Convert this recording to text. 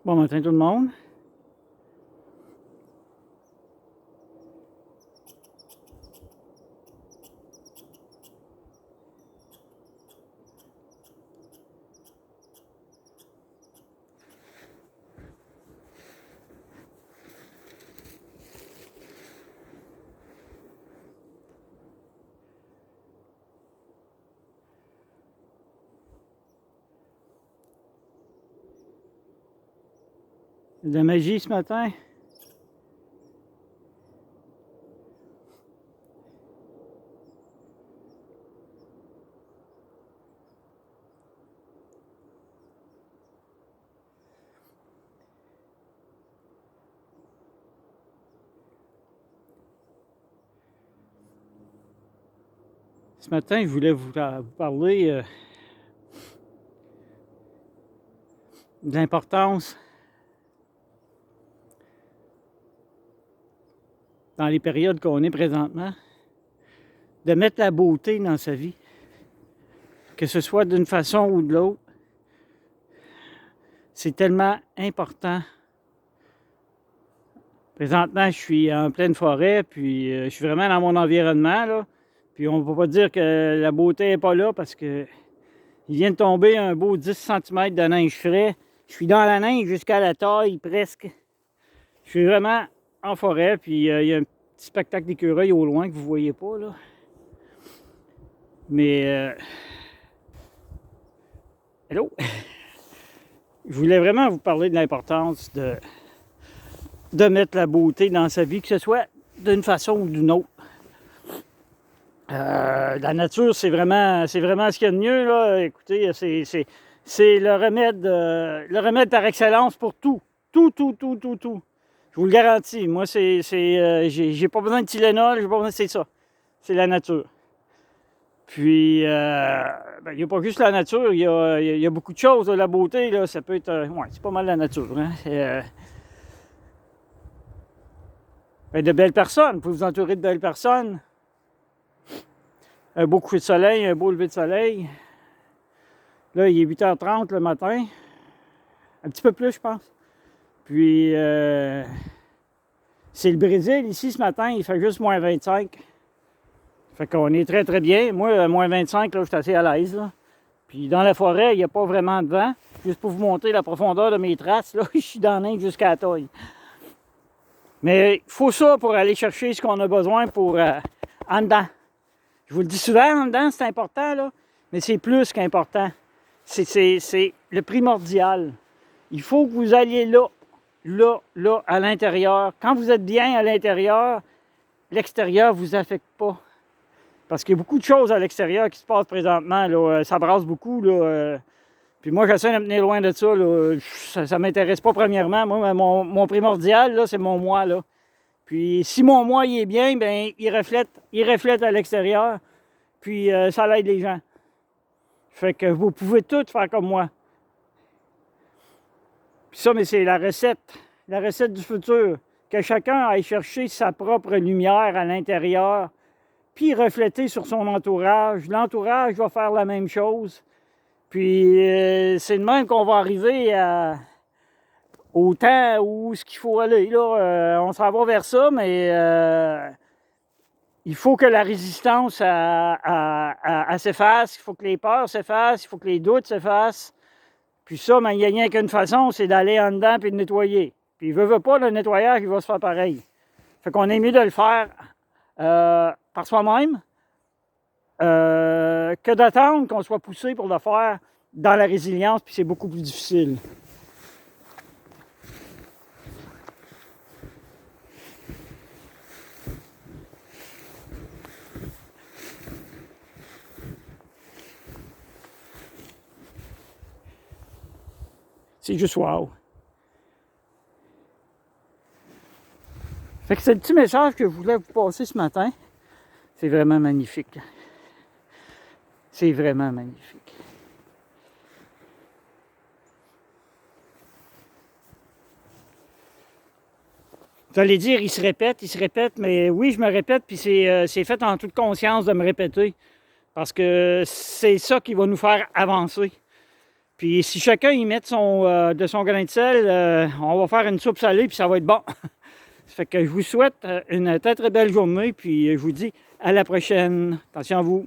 Bon matin tout le monde. De la magie ce matin. Ce matin, je voulais vous parler de l'importance dans les périodes qu'on est présentement, de mettre la beauté dans sa vie, que ce soit d'une façon ou de l'autre. C'est tellement important. Présentement, je suis en pleine forêt, puis je suis vraiment dans mon environnement, là. Puis on ne peut pas dire que la beauté n'est pas là parce que il vient de tomber un beau 10 cm de neige frais. Je suis dans la neige jusqu'à la taille presque. Je suis vraiment en forêt, puis il y a un petit spectacle d'écureuils au loin que vous ne voyez pas, là. Mais, hello! Je voulais vraiment vous parler de l'importance de mettre la beauté dans sa vie, que ce soit d'une façon ou d'une autre. La nature, c'est vraiment ce qu'il y a de mieux, là. Écoutez, c'est le remède par excellence pour tout. Tout. Je vous le garantis. Moi, j'ai pas besoin de Tylenol, j'ai pas besoin, c'est ça. C'est la nature. Puis, il n'y a pas juste la nature, il y a beaucoup de choses. La beauté, là, ça peut être... ouais, c'est pas mal la nature. Hein? De belles personnes, vous pouvez vous entourer de belles personnes. Un beau coucher de soleil, un beau lever de soleil. Là, il est 8h30 le matin. Un petit peu plus, je pense. Puis, c'est le Brésil. Ici, ce matin, il fait juste moins 25. Fait qu'on est très, très bien. Moi, à moins 25, là, je suis assez à l'aise. Là. Puis, dans la forêt, il n'y a pas vraiment de vent. Juste pour vous montrer la profondeur de mes traces, là, je suis dans la neige jusqu'à la taille. Mais il faut ça pour aller chercher ce qu'on a besoin pour en dedans. Je vous le dis souvent, en dedans, c'est important, là, mais c'est plus qu'important. C'est le primordial. Il faut que vous alliez là, à l'intérieur. Quand vous êtes bien à l'intérieur, l'extérieur ne vous affecte pas. Parce qu'il y a beaucoup de choses à l'extérieur qui se passent présentement. Là, ça brasse beaucoup. Là, puis moi, j'essaie de me tenir loin de ça. Là. Ça ne m'intéresse pas premièrement. Moi, mon primordial, là, c'est mon moi. Là. Puis si mon moi il est bien, bien, il reflète à l'extérieur. Puis ça l'aide les gens. Fait que vous pouvez tout faire comme moi. Puis ça, mais c'est la recette du futur. Que chacun aille chercher sa propre lumière à l'intérieur, puis refléter sur son entourage. L'entourage va faire la même chose. Puis c'est de même qu'on va arriver au temps où ce qu'il faut aller. Là, on s'en va vers ça, mais il faut que la résistance s'efface, il faut que les peurs s'effacent, il faut que les doutes s'effacent. Puis ça, il n'y a rien qu'une façon, c'est d'aller en dedans et de nettoyer. Puis veut pas, le nettoyage, il va se faire pareil. Fait qu'on est mieux de le faire par soi-même que d'attendre qu'on soit poussé pour le faire dans la résilience, puis c'est beaucoup plus difficile. C'est juste wow. Fait que c'est le petit message que je voulais vous passer ce matin. C'est vraiment magnifique. C'est vraiment magnifique. Vous allez dire, il se répète, mais oui, je me répète, puis c'est fait en toute conscience de me répéter. Parce que c'est ça qui va nous faire avancer. Puis si chacun y met de son grain de sel, on va faire une soupe salée, puis ça va être bon. Ça fait que je vous souhaite une très très belle journée, puis je vous dis à la prochaine. Attention à vous.